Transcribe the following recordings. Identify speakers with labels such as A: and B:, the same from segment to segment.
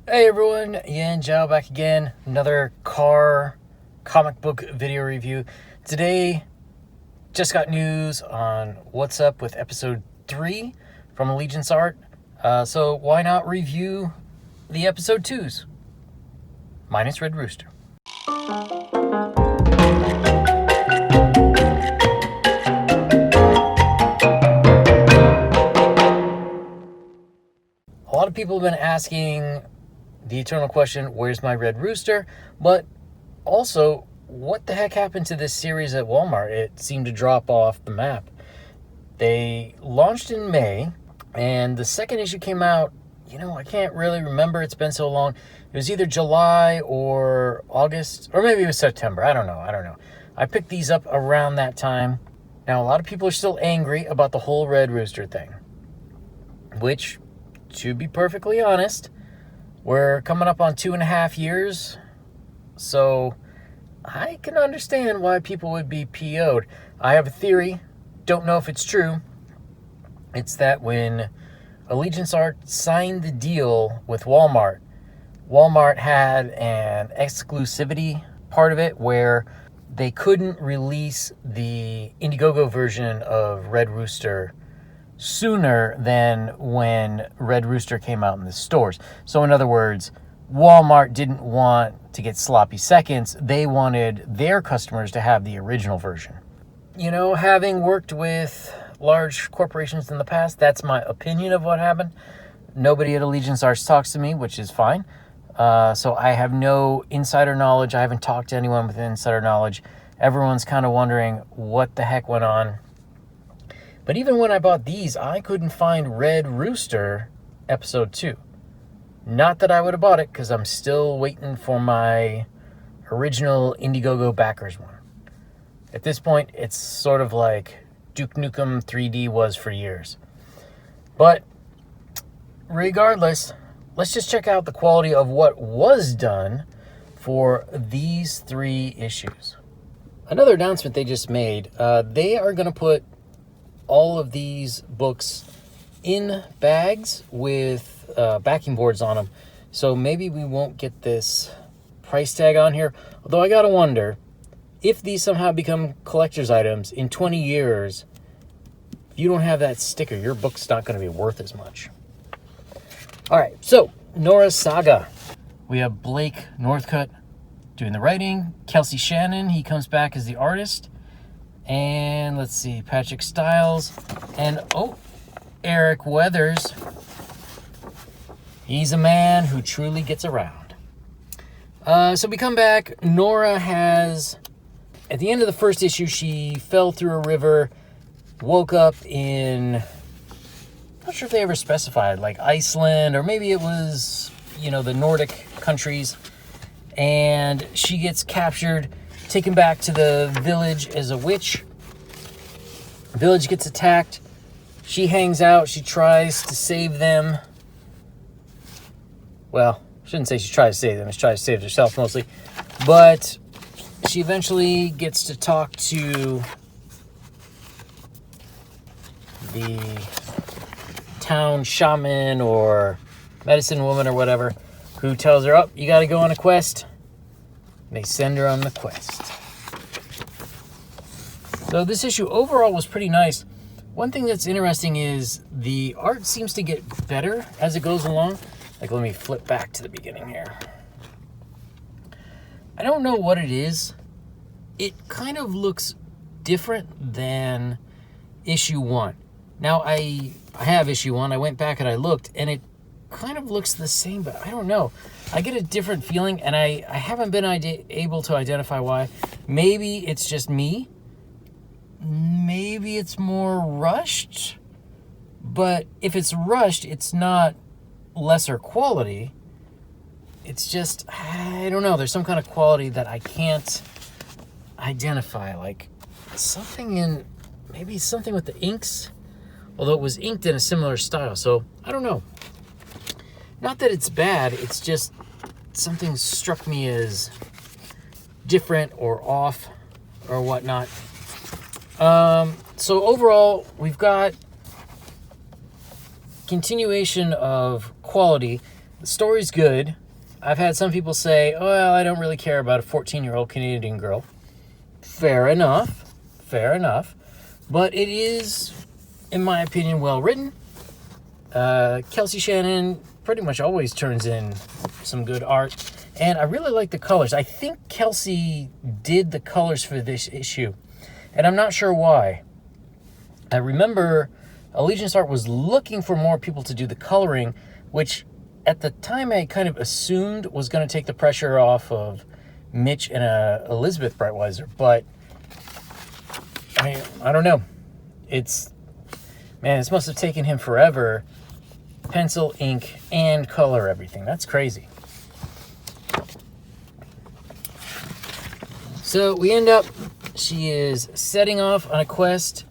A: Hey everyone, Yan Zhao back again. Another car comic book video review. Today, just got news on what's up with episode 3 from Allegiance Art. So why not review the episode 2s? Minus Red Rooster. A lot of people have been asking the eternal question, where's my Red Rooster? But also, what the heck happened to this series at Walmart? It seemed to drop off the map. They launched in May, and the second issue came out, I can't really remember. It's been so long. It was either July or August, or maybe it was September. I don't know. I picked these up around that time. Now, a lot of people are still angry about the whole Red Rooster thing, which, to be perfectly honest, we're coming up on 2.5 years, so I can understand why people would be PO'd. I have a theory, don't know if it's true. It's that when Allegiance Art signed the deal with Walmart, Walmart had an exclusivity part of it where they couldn't release the Indiegogo version of Red Rooster sooner than when Red Rooster came out in the stores. So in other words, Walmart didn't want to get sloppy seconds. They wanted their customers to have the original version. Having worked with large corporations in the past, that's my opinion of what happened. Nobody at Allegiance Arts talks to me, which is fine. So I have no insider knowledge. I haven't talked to anyone with insider knowledge. Everyone's kind of wondering what the heck went on. But even when I bought these, I couldn't find Red Rooster episode 2. Not that I would have bought it, because I'm still waiting for my original Indiegogo backers one. At this point, it's sort of like Duke Nukem 3D was for years. But regardless, let's just check out the quality of what was done for these 3 issues. Another announcement they just made, they are going to put all of these books in bags with backing boards on them. So maybe we won't get this price tag on here. Although I gotta wonder, if these somehow become collector's items in 20 years, if you don't have that sticker, your book's not going to be worth as much. Alright, so Norahs Saga. We have Blake Northcott doing the writing. Kelsey Shannon, he comes back as the artist. And let's see, Patrick Stiles, and Eric Weathers. He's a man who truly gets around. So we come back. Norah has, at the end of the first issue, she fell through a river, woke up in, I'm not sure if they ever specified, like Iceland, or maybe it was, the Nordic countries, and she gets captured, taken back to the village as a witch. The village gets attacked. She hangs out. She tries to save them. Well, I shouldn't say she tries to save them. She tries to save herself mostly. But she eventually gets to talk to the town shaman or medicine woman or whatever, who tells her, you got to go on a quest. They send her on the quest. So this issue overall was pretty nice. One thing that's interesting is the art seems to get better as it goes along. Like, let me flip back to the beginning here. I don't know what it is. It kind of looks different than issue 1. Now, I have issue 1. I went back and I looked, and it kind of looks the same, but I don't know. I get a different feeling, and I haven't been able to identify why. Maybe it's just me. Maybe it's more rushed. But if it's rushed, it's not lesser quality. It's just, I don't know. There's some kind of quality that I can't identify. Like maybe something with the inks. Although it was inked in a similar style. So, I don't know. Not that it's bad, it's just something struck me as different or off or whatnot. So overall, we've got continuation of quality The story's good. I've had some people say, oh, well, I don't really care about a 14-year-old Canadian girl. Fair enough. But it is, in my opinion, well written. Kelsey Shannon pretty much always turns in some good art. And I really like the colors. I think Kelsey did the colors for this issue. And I'm not sure why. I remember Allegiance Art was looking for more people to do the coloring, which at the time I kind of assumed was going to take the pressure off of Mitch and Elizabeth Breitweiser. But I don't know. This must have taken him forever. Pencil, ink, and color everything. That's crazy. So we end up, she is setting off on a quest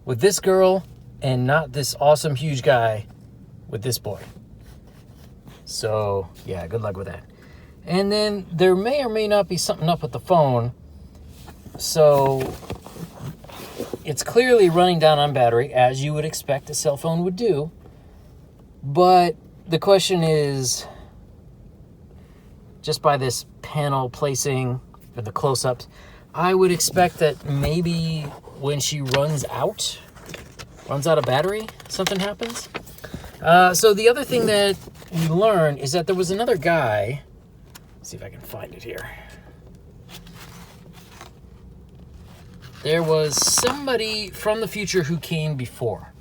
A: with this girl and not this awesome huge guy with this boy. So yeah, good luck with that. And then there may or may not be something up with the phone. So it's clearly running down on battery, as you would expect a cell phone would do. But the question is, just by this panel placing for the close-ups, I would expect that maybe when she runs out of battery, something happens. So the other thing that we learn is that there was another guy. Let's see if I can find it here. There was somebody from the future who came before.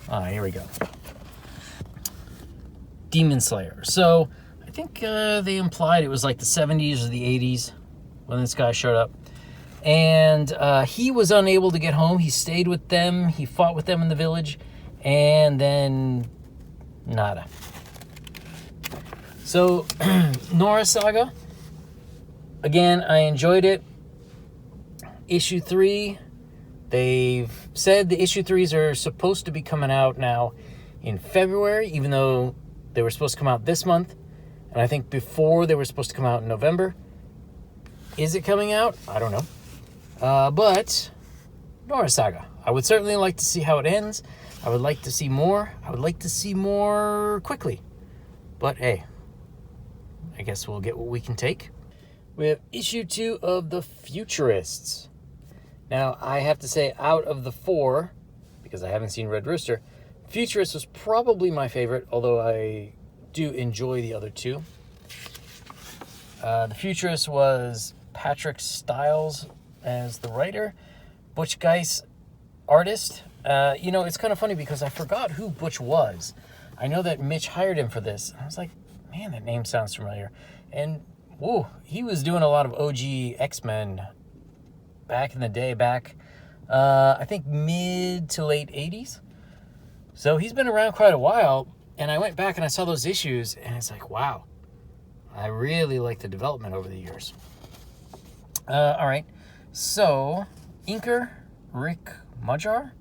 A: Here we go. Demon Slayer. So I think they implied it was like the 70s or the 80s when this guy showed up. And he was unable to get home. He stayed with them. He fought with them in the village. And then nada. So Norahs Saga. Again, I enjoyed it. Issue 3. They've said the issue 3s are supposed to be coming out now in February, even though they were supposed to come out this month. And I think before they were supposed to come out in November. Is it coming out? I don't know. But Norahs Saga. I would certainly like to see how it ends. I would like to see more. I would like to see more quickly. But hey, I guess we'll get what we can take. We have issue 2 of the Futurists. Now, I have to say, out of the 4, because I haven't seen Red Rooster, Futurists was probably my favorite, although I do enjoy the other 2. The Futurists was Patrick Stiles as the writer, Butch Guise artist. It's kind of funny because I forgot who Butch was. I know that Mitch hired him for this. I was like, man, that name sounds familiar. And, whoa, he was doing a lot of OG X-Men back in the day, I think mid to late 80s. So he's been around quite a while, and I went back and I saw those issues, and it's like, wow, I really like the development over the years. All right, so inker Rick Magyar,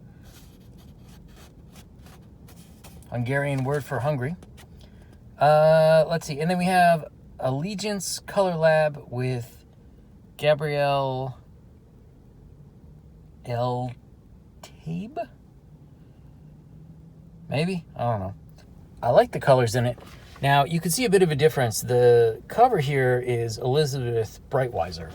A: Hungarian word for hungry. Let's see, and then we have Allegiance Color Lab with Gabrielle L. Tabe? Maybe? I don't know. I like the colors in it. Now, you can see a bit of a difference. The cover here is Elizabeth Breitweiser.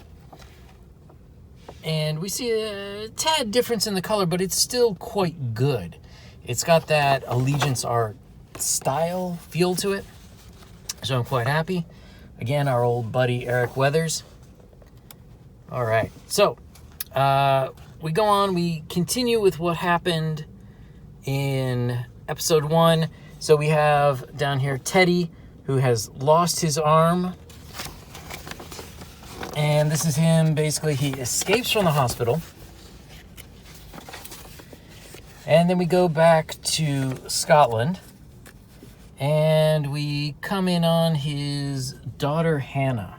A: And we see a tad difference in the color, but it's still quite good. It's got that Allegiance art style feel to it. So I'm quite happy. Again, our old buddy Eric Weathers. All right. So, we go on. We continue with what happened in episode 1. So we have down here Teddy, who has lost his arm. And this is him, basically, he escapes from the hospital. And then we go back to Scotland. And we come in on his daughter, Hannah.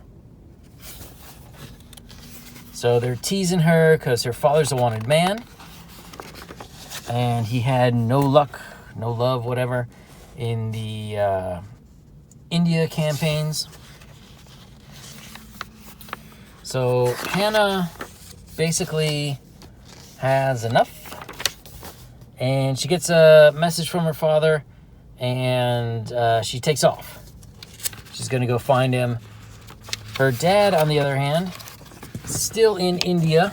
A: So they're teasing her because her father's a wanted man. And he had no luck, no love, whatever, in the India campaigns. So Hannah basically has enough. And she gets a message from her father. And she takes off. She's going to go find him. Her dad, on the other hand, still in India.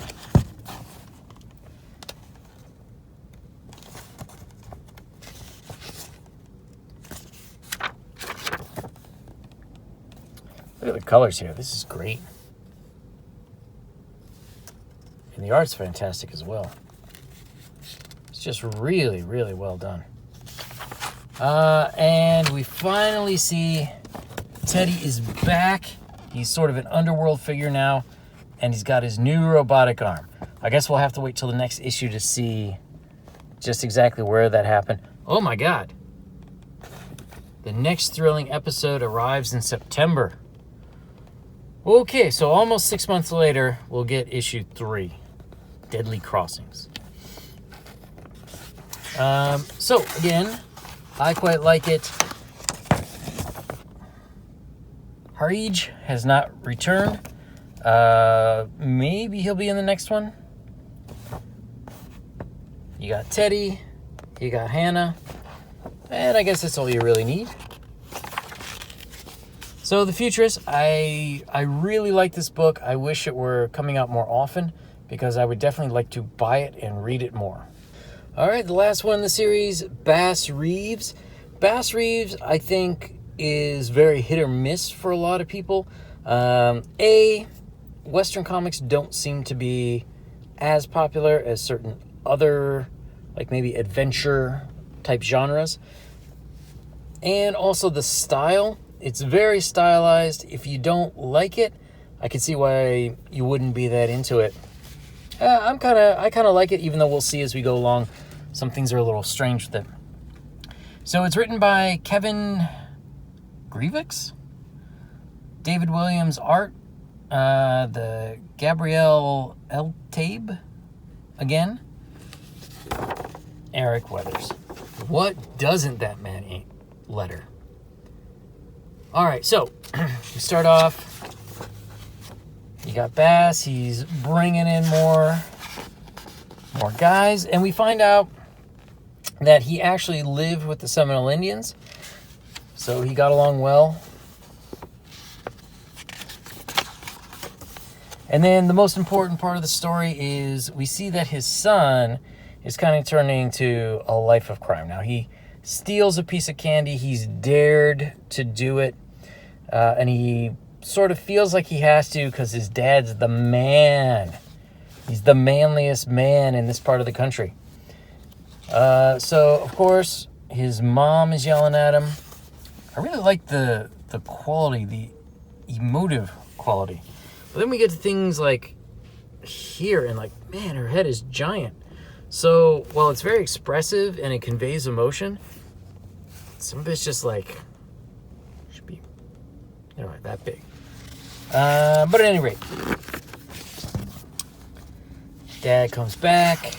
A: Look at the colors here. This is great. And the art's fantastic as well. It's just really, really well done. And we finally see Teddy is back. He's sort of an underworld figure now, and he's got his new robotic arm. I guess we'll have to wait till the next issue to see just exactly where that happened. Oh my God. The next thrilling episode arrives in September. Okay, so almost 6 months later, we'll get issue 3, Deadly Crossings. So again, I quite like it. Reeves has not returned. Maybe he'll be in the next one. You got Teddy, you got Hannah, and I guess that's all you really need. So The Futurists, I really like this book. I wish it were coming out more often because I would definitely like to buy it and read it more. All right, the last one in the series, Bass Reeves. Bass Reeves, I think, is very hit or miss for a lot of people. Western comics don't seem to be as popular as certain other, like maybe adventure type genres. And also the style, it's very stylized. If you don't like it, I can see why you wouldn't be that into it. I kind of like it, even though we'll see as we go along. Some things are a little strange with it. So it's written by Kevin Reeves, David Williams art, the Gabrielle Eltabe again, Eric Weathers. What doesn't that man letter? All right, so we start off. You got Bass. He's bringing in more guys, and we find out that he actually lived with the Seminole Indians, so he got along well. And then the most important part of the story is we see that his son is kind of turning to a life of crime. Now, he steals a piece of candy. He's dared to do it, and he sort of feels like he has to because his dad's the man. He's the manliest man in this part of the country. So, of course, his mom is yelling at him. I really like the quality, the emotive quality. But then we get to things like here, and like, man, her head is giant. So, while it's very expressive and it conveys emotion, some of it's just like, should be, that big. But at any rate, Dad comes back.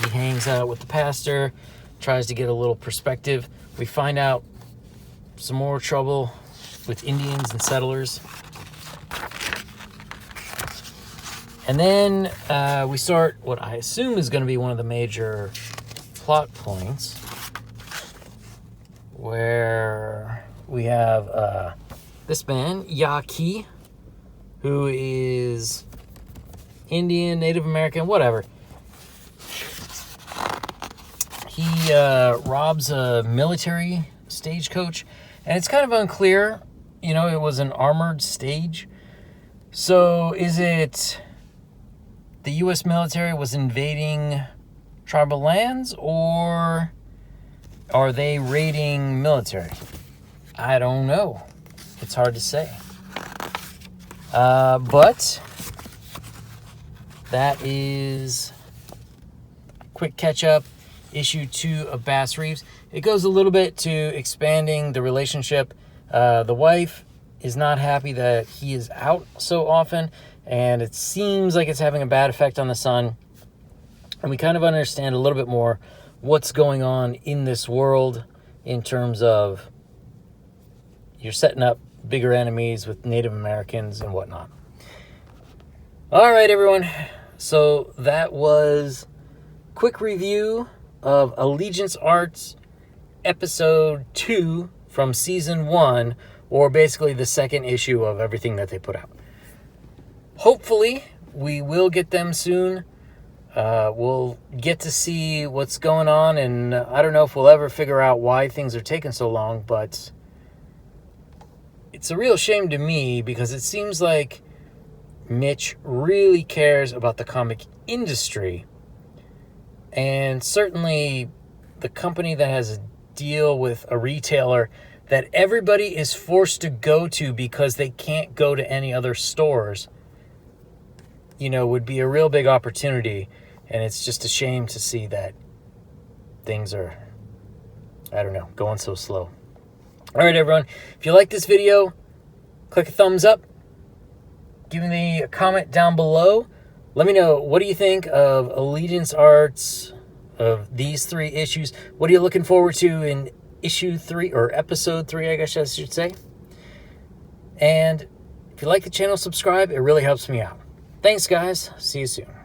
A: He hangs out with the pastor, tries to get a little perspective. We find out some more trouble with Indians and settlers. And then we start what I assume is going to be one of the major plot points, where we have this man, Yaki, who is Indian, Native American, whatever. He robs a military stagecoach, and it's kind of unclear. It was an armored stage. So is it the U.S. military was invading tribal lands, or are they raiding military? I don't know. It's hard to say. But that is quick catch-up. Issue 2 of Bass Reeves. It goes a little bit to expanding the relationship. The wife is not happy that he is out so often, and it seems like it's having a bad effect on the son. And we kind of understand a little bit more what's going on in this world in terms of you're setting up bigger enemies with Native Americans and whatnot. All right, everyone. So that was quick review of Allegiance Arts episode 2 from season 1, or basically the second issue of everything that they put out. Hopefully, we will get them soon. We'll get to see what's going on, and I don't know if we'll ever figure out why things are taking so long, but it's a real shame to me because it seems like Mitch really cares about the comic industry, and certainly the company that has a deal with a retailer that everybody is forced to go to because they can't go to any other stores, would be a real big opportunity. And it's just a shame to see that things are, going so slow. All right, everyone. If you like this video, click a thumbs up. Give me a comment down below. Let me know, what do you think of Allegiance Arts, of these 3 issues? What are you looking forward to in issue 3, or episode 3, I guess I should say? And if you like the channel, subscribe. It really helps me out. Thanks, guys. See you soon.